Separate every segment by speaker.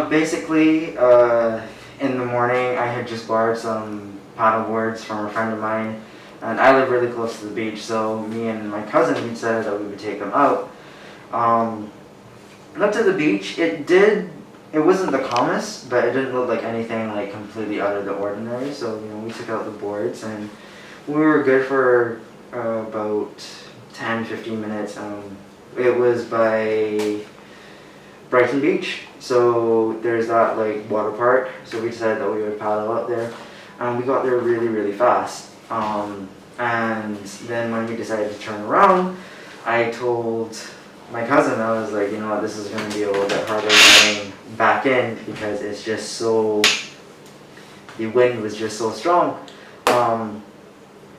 Speaker 1: Basically, in the morning, I had just borrowed some paddle boards from a friend of mine, and I live really close to the beach, so me and my cousin decided that we would take them out. Went to the beach. It wasn't the calmest, but it didn't look like anything like completely out of the ordinary. So we took out the boards and we were good for about 10-15 minutes. It was by Brighton Beach, so there's that like water park. So we decided that we would paddle out there, and we got there really really fast. And then when we decided to turn around, I told my cousin, I was like, this is going to be a little bit harder getting back in because it's just the wind was just so strong.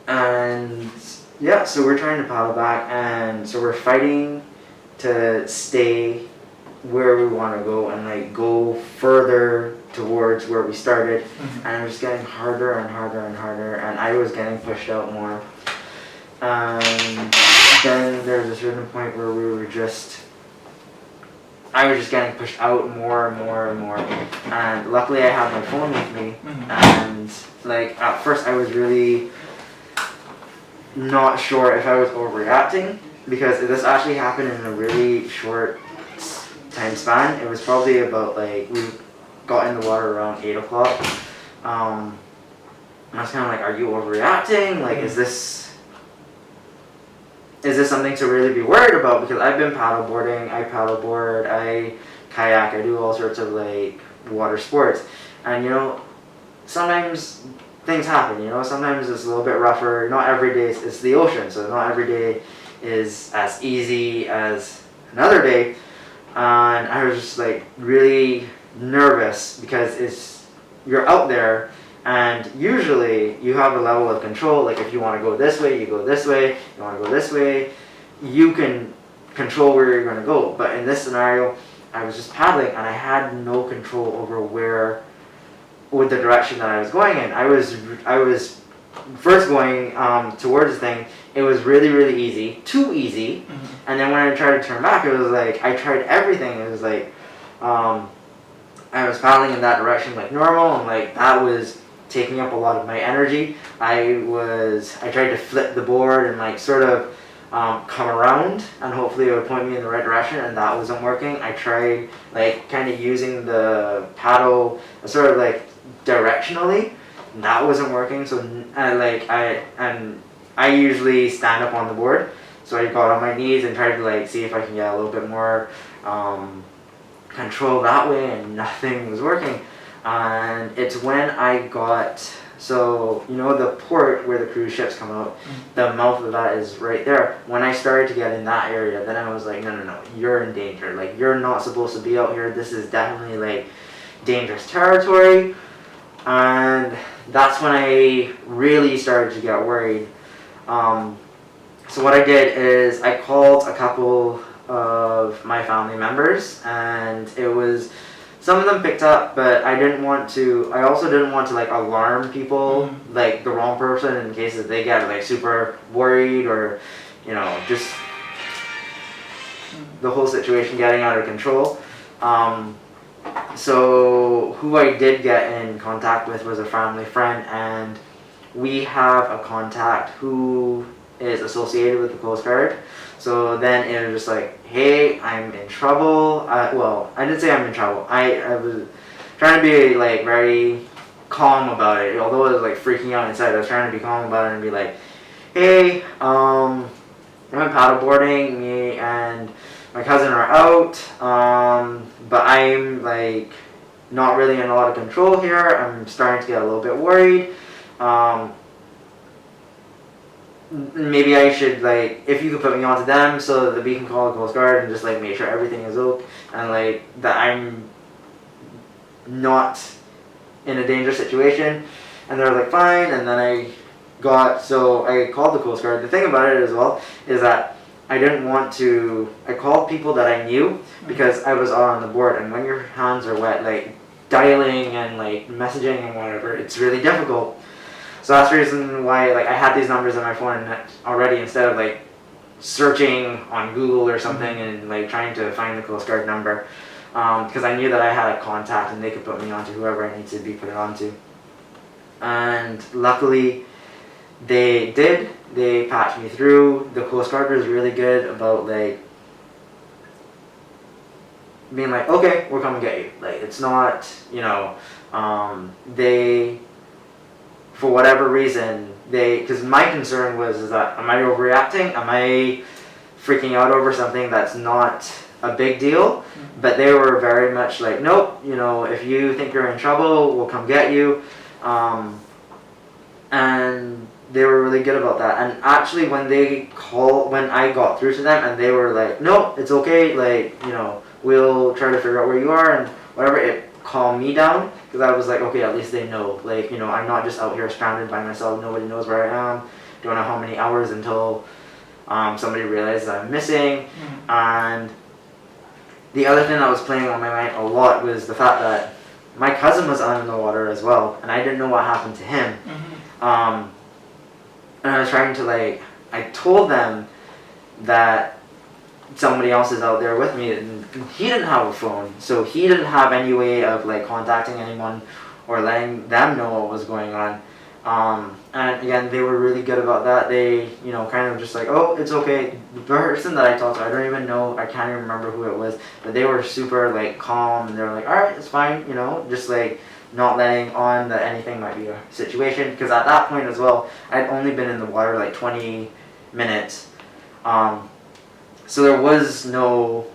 Speaker 1: And yeah, so we're trying to paddle back, and so we're fighting to stay where we want to go and like go further towards where we started. And it was getting harder and harder and harder, and I was getting pushed out more. And then there was a certain point where I was just getting pushed out more and more and more. And luckily I had my phone with me, and like at first I was really not sure if I was overreacting, because this actually happened in a really short time span. It was probably about like, we got in the water around 8 o'clock. And I was kind of like, are you overreacting? Like, is this something to really be worried about? Because I've been paddleboarding, I paddleboard, I kayak, I do all sorts of like water sports. And sometimes things happen, sometimes it's a little bit rougher. Not every day it's the ocean, so not every day is as easy as another day. And I was just like really nervous because you're out there, and usually you have a level of control. Like if you want to go this way, you go this way. You want to go this way, you can control where you're going to go. But in this scenario, I was just paddling, and I had no control over with the direction that I was going in. I was first going towards the thing. It was really really easy, too easy. And then when I tried to turn back, it was like I tried everything. It was like I was paddling in that direction like normal, and like that was taking up a lot of my energy. I tried to flip the board and like sort of come around, and hopefully it would point me in the right direction, and that wasn't working. I tried like kind of using the paddle sort of like directionally, and that wasn't working. So I usually stand up on the board, so I got on my knees and tried to like see if I can get a little bit more control that way, and nothing was working. And it's when I got, so the port where the cruise ships come out, the mouth of that is right there. When I started to get in that area, then I was like, no, you're in danger. Like, you're not supposed to be out here. This is definitely like dangerous territory. And that's when I really started to get worried. So what I did is I called a couple of my family members, and it was, some of them picked up, but I also didn't want to like alarm people, like the wrong person, in case that they get like super worried, or just the whole situation getting out of control. So who I did get in contact with was a family friend, and we have a contact who is associated with the Coast Guard. So then it was just like, hey, I'm in trouble. Well, I didn't say I'm in trouble. I was trying to be like very calm about it. Although I was like freaking out inside, I was trying to be calm about it and be like, hey, I'm paddleboarding. Me and my cousin are out, but I'm like not really in a lot of control here. I'm starting to get a little bit worried. Maybe I should, like, if you could put me onto them so that we can call the Coast Guard and just like make sure everything is okay, and like that I'm not in a dangerous situation. And they're like, fine. And then I called the Coast Guard. The thing about it as well is that I called people that I knew, because I was on the board, and when your hands are wet, like dialing and like messaging and whatever, it's really difficult. So that's the reason why like I had these numbers on my phone already, instead of like searching on Google or something and like trying to find the Coast Guard number. because I knew that I had a contact and they could put me onto whoever I need to be put it onto. And luckily, they did. They patched me through. The Coast Guard was really good about like being like, okay, we'll come and get you. Like, it's not, they, for whatever reason, because my concern was is that, am I overreacting? Am I freaking out over something that's not a big deal? But they were very much like, nope, if you think you're in trouble, we'll come get you. And they were really good about that. And actually, when I got through to them and they were like, no, it's okay, like, we'll try to figure out where you are and whatever, it calmed me down, because I was like, okay, at least they know, like, I'm not just out here stranded by myself, nobody knows where I am, don't know how many hours until somebody realizes I'm missing. And the other thing that was playing on my mind a lot was the fact that my cousin was under the water as well, and I didn't know what happened to him. And I was trying to I told them that somebody else is out there with me, and he didn't have a phone, so he didn't have any way of contacting anyone or letting them know what was going on. And again, they were really good about that. They, kind of just like, oh, it's okay. The person that I talked to, I don't even know, I can't even remember who it was, but they were super calm, and they were like, all right, it's fine, just not letting on that anything might be a situation, because at that point as well, I'd only been in the water 20 minutes. So there was no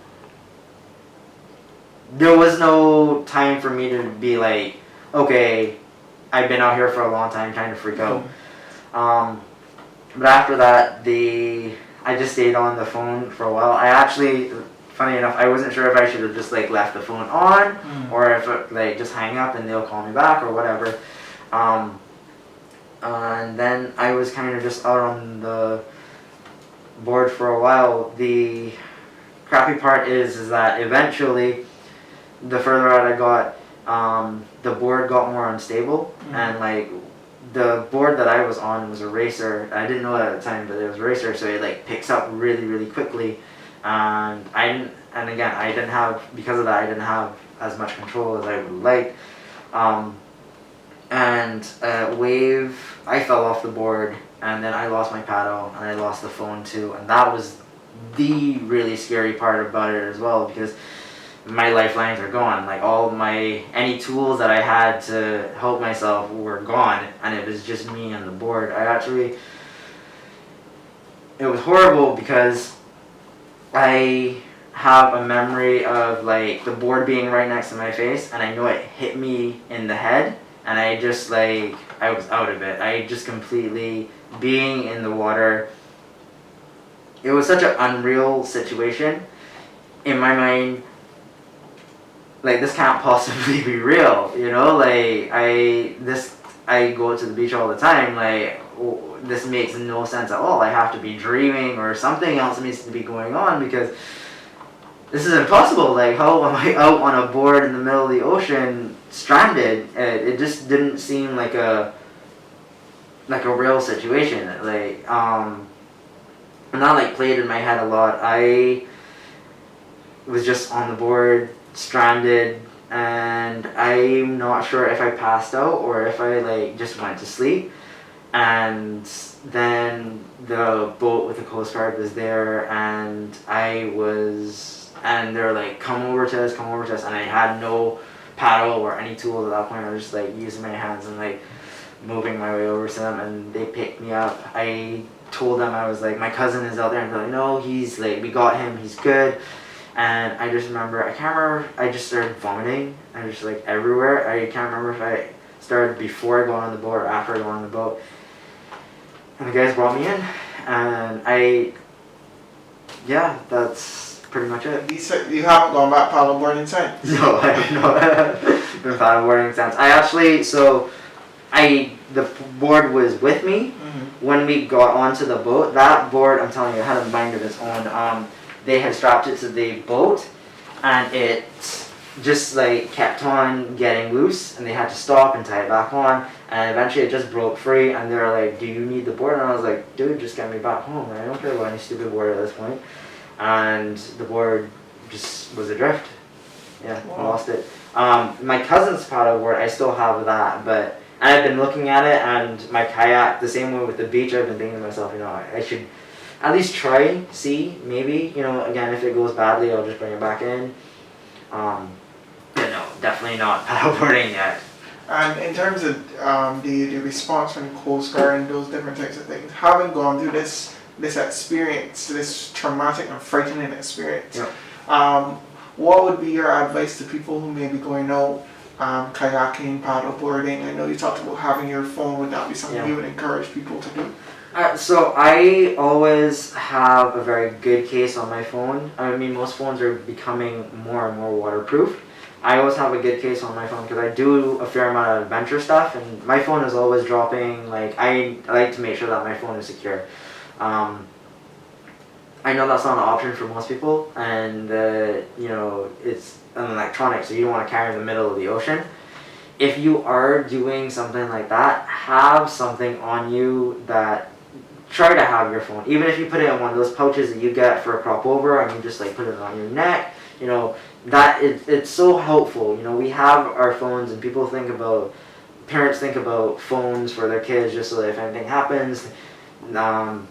Speaker 1: time for me to be like, okay, I've been out here for a long time trying to freak out. But after that, I just stayed on the phone for a while. I actually, funny enough, I wasn't sure if I should have just left the phone on, or if it, just hang up and they'll call me back or whatever. And then I was kind of just out on the board for a while. The crappy part is that eventually, the further out I got, the board got more unstable, and the board that I was on was a racer. I didn't know that at the time, but it was a racer, so it picks up really, really quickly. And I didn't have, because of that, I didn't have as much control as I would like. And wave, I fell off the board, and then I lost my paddle, and I lost the phone too. And that was the really scary part about it as well, because my lifelines are gone. Any tools that I had to help myself were gone, and it was just me and the board. It was horrible, because I have a memory of the board being right next to my face, and I know it hit me in the head, and I just I was out of it. I just completely, being in the water, it was such an unreal situation. In my mind, this can't possibly be real, I go to the beach all the time, this makes no sense at all. I have to be dreaming, or something else needs to be going on, because this is impossible. How am I out on a board in the middle of the ocean, stranded? It just didn't seem like a real situation. And that played in my head a lot. I was just on the board, stranded, and I'm not sure if I passed out or if I just went to sleep. And then the boat with the Coast Guard was there, and they're like, come over to us, and I had no paddle or any tools at that point. I was just using my hands and moving my way over to them, and they picked me up. I told them, I was like, my cousin is out there, and they're like, no, he's we got him, he's good. And I just remember, I just started vomiting. I was just everywhere. I can't remember if I started before going on the boat or after I got on the boat. And the guys brought me in, and that's pretty much it.
Speaker 2: You haven't gone back paddleboarding since?
Speaker 1: No, I have not been paddleboarding since. The board was with me when we got onto the boat. That board, I'm telling you, it had a mind of its own. They had strapped it to the boat, and it just kept on getting loose, and they had to stop and tie it back on, and eventually it just broke free, and they were like, do you need the board? And I was like, dude, just get me back home. I don't care about any stupid board at this point. And the board just was adrift. Yeah, I
Speaker 2: Wow.
Speaker 1: lost it. My cousin's paddleboard, I still have that, but and I've been looking at it, and my kayak, the same way with the beach, I've been thinking to myself, I should at least try, see, maybe, again, if it goes badly, I'll just bring it back in. But no, definitely not paddleboarding yet.
Speaker 2: And in terms of the response from the Coast Guard and those different types of things, having gone through this experience, this traumatic and frightening experience,
Speaker 1: Yep.
Speaker 2: what would be your advice to people who may be going out kayaking, paddleboarding? I know you talked about having your phone. Would that be something you would encourage people to do?
Speaker 1: So I always have a very good case on my phone. I mean, most phones are becoming more and more waterproof. I always have a good case on my phone because I do a fair amount of adventure stuff, and my phone is always dropping. Like I like to make sure that my phone is secure. I know that's not an option for most people, and it's an electronic, so you don't want to carry it in the middle of the ocean. If you are doing something like that, have something on you that try to have your phone. Even if you put it in one of those pouches that you get for a crop over, and you just like put it on your neck, that it's so helpful. We have our phones, and parents think about phones for their kids just so that if anything happens,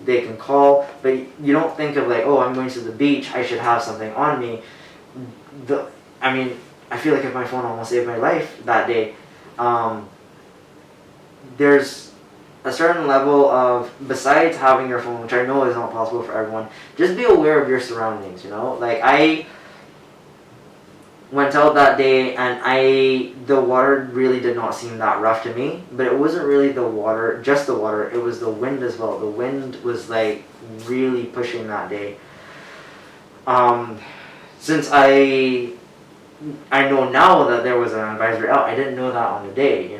Speaker 1: they can call. But you don't think of like, oh, I'm going to the beach, I should have something on me. I feel like if my phone almost saved my life that day. There's a certain level of, besides having your phone, which I know is not possible for everyone, just be aware of your surroundings, Like I went out that day, and the water really did not seem that rough to me, but it wasn't really just the water, it was the wind as well. The wind was like really pushing that day. Since I know now that there was an advisory out, I didn't know that on the day,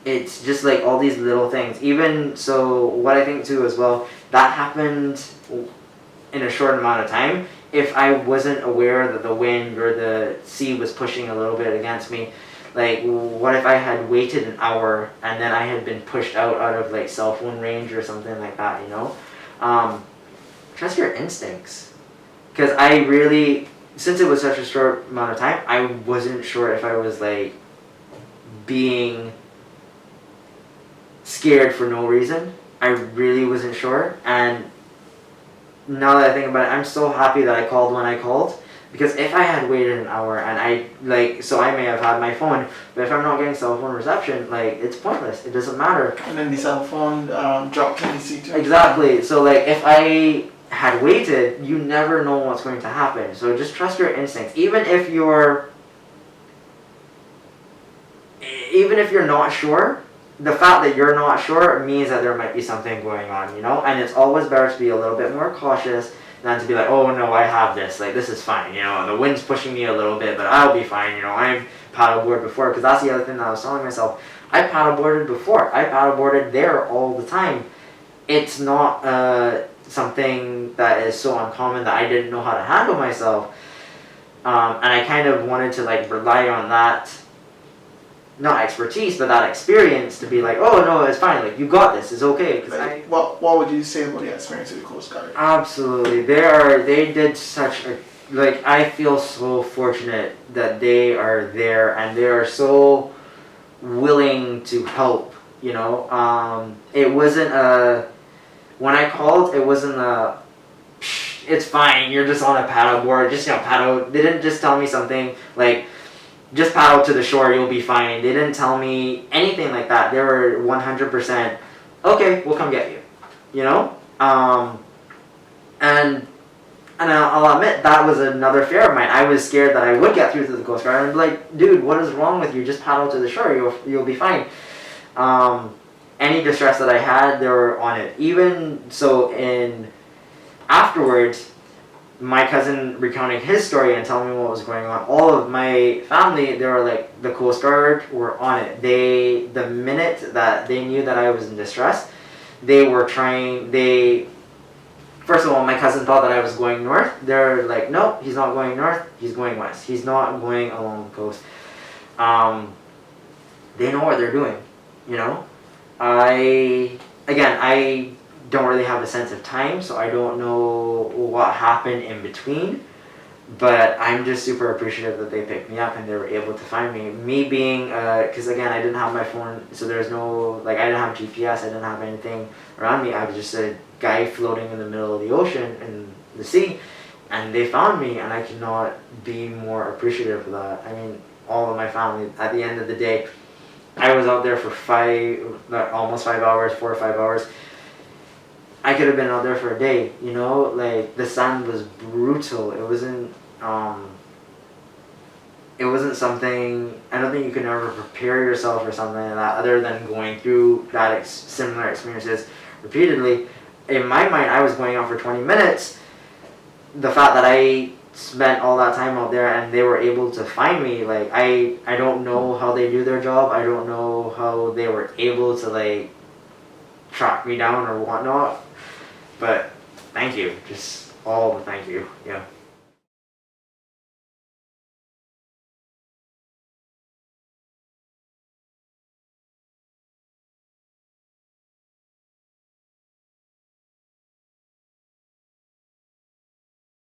Speaker 1: It's just like all these little things. Even so, what I think too as well, that happened in a short amount of time. If I wasn't aware that the wind or the sea was pushing a little bit against me, like what if I had waited an hour and then I had been pushed out of like cell phone range or something like that, Trust your instincts. Because I really, since it was such a short amount of time, I wasn't sure if I was like being scared for no reason. I really wasn't sure, and now that I think about it, I'm so happy that I called when I called, because if I had waited an hour and I may have had my phone, but if I'm not getting cell phone reception, it's pointless. It doesn't matter.
Speaker 2: And then the cell phone dropped in the sea too.
Speaker 1: Exactly. So if I had waited, you never know what's going to happen. So just trust your instincts, even if you're not sure. The fact that you're not sure means that there might be something going on, and it's always better to be a little bit more cautious than to be like, oh no, I have this, this is fine, the wind's pushing me a little bit, but I'll be fine, I've paddleboarded before, because that's the other thing that I was telling myself. I paddleboarded before. I paddleboarded there all the time. It's not something that is so uncommon that I didn't know how to handle myself, and I kind of wanted to rely on that, not expertise, but that experience to be like, oh no, it's fine, you got this, it's okay.
Speaker 2: What would you say about the experience of the Coast Guard?
Speaker 1: Absolutely, they did such a, I feel so fortunate that they are there, and they are so willing to help, it wasn't when I called, it wasn't it's fine, you're just on a paddleboard, just paddle. They didn't just tell me something like, just paddle to the shore, you'll be fine. They didn't tell me anything like that. They were 100%, okay, we'll come get you, and I'll admit that was another fear of mine. I was scared that I would get through to the Coast Guard and be like, dude, what is wrong with you? Just paddle to the shore, you'll be fine. Any distress that I had, they were on it. Even so, afterwards, my cousin recounting his story and telling me what was going on, all of my family, they were like, the Coast Guard were on it. The minute that they knew that I was in distress, first of all, my cousin thought that I was going north. They're like, no, he's not going north, he's going west. He's not going along the coast. They know what they're doing, I don't really have a sense of time, so I don't know what happened in between. But I'm just super appreciative that they picked me up and they were able to find me. Me being, because again, I didn't have my phone, so there's no, like, I didn't have GPS, I didn't have anything around me. I was just a guy floating in the middle of the ocean, in the sea, and they found me, and I cannot be more appreciative of that. I mean, all of my family, at the end of the day, I was out there for almost 5 hours, 4 or 5 hours. I could have been out there for a day, you know, like the sun was brutal. It wasn't something, I don't think you can ever prepare yourself for something like that other than going through that similar experiences repeatedly. In my mind, I was going out for 20 minutes. The fact that I spent all that time out there and they were able to find me, like, I don't know how they do their job. I don't know how they were able to, like, track me down or whatnot. But thank you, just all the thank you, yeah.